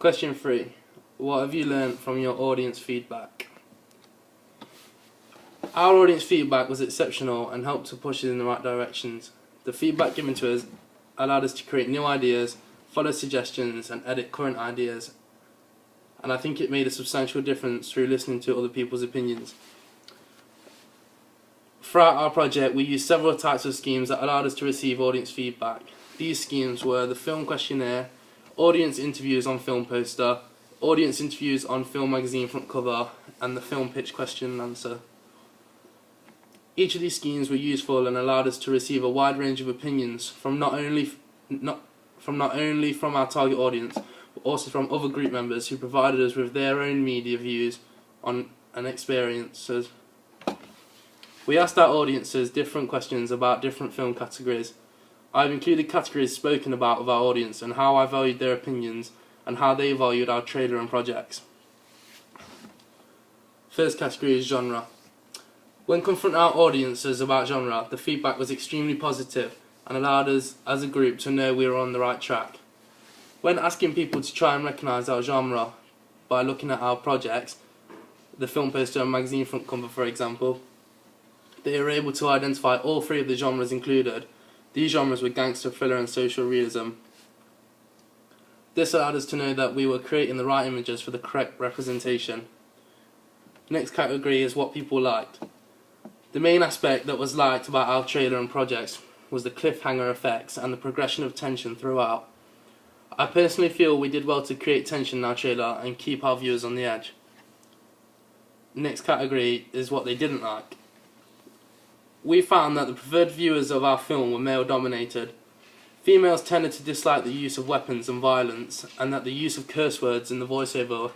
Question 3. What have you learned from your audience feedback? Our audience feedback was exceptional and helped to push us in the right directions. The feedback given to us allowed us to create new ideas, follow suggestions and edit current ideas, and I think it made a substantial difference through listening to other people's opinions. Throughout our project we used several types of schemes that allowed us to receive audience feedback. These schemes were the film questionnaire, audience interviews on film poster, audience interviews on film magazine front cover, and the film pitch question and answer. Each of these schemes were useful and allowed us to receive a wide range of opinions from not only from our target audience, but also from other group members who provided us with their own media views on and experiences. We asked our audiences different questions about different film categories. I've included categories spoken about with our audience and how I valued their opinions and how they valued our trailer and projects. First category is genre. When confronting our audiences about genre, the feedback was extremely positive and allowed us as a group to know we were on the right track. When asking people to try and recognise our genre by looking at our projects, the film poster and magazine front cover for example, they were able to identify all three of the genres included. These genres were gangster, thriller and social realism. This allowed us to know that we were creating the right images for the correct representation. Next category is what people liked. The main aspect that was liked about our trailer and projects was the cliffhanger effects and the progression of tension throughout. I personally feel we did well to create tension in our trailer and keep our viewers on the edge. Next category is what they didn't like. We found that the preferred viewers of our film were male dominated. Females tended to dislike the use of weapons and violence, and that the use of curse words in the voiceover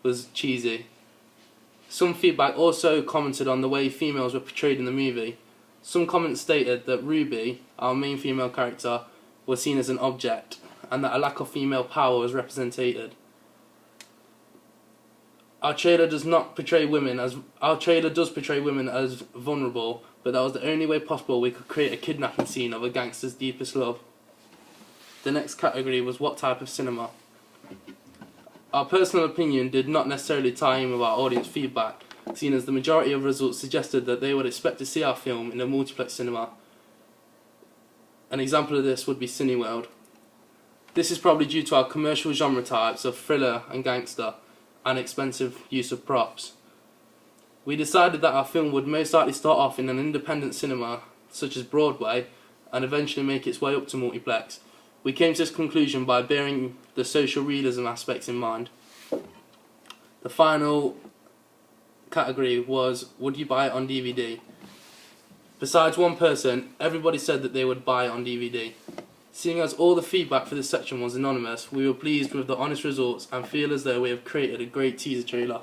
was cheesy. Some feedback also commented on the way females were portrayed in the movie. Some comments stated that Ruby, our main female character, was seen as an object, and that a lack of female power was represented. Our trailer does portray women as vulnerable, but that was the only way possible we could create a kidnapping scene of a gangster's deepest love. The next category was what type of cinema. Our personal opinion did not necessarily tie in with our audience feedback, seeing as the majority of results suggested that they would expect to see our film in a multiplex cinema. An example of this would be Cineworld. This is probably due to our commercial genre types of thriller and gangster, and expensive use of props. We decided that our film would most likely start off in an independent cinema, such as Broadway, and eventually make its way up to multiplex. We came to this conclusion by bearing the social realism aspects in mind. The final category was, would you buy it on DVD? Besides one person, everybody said that they would buy it on DVD. Seeing as all the feedback for this section was anonymous, we were pleased with the honest results and feel as though we have created a great teaser trailer.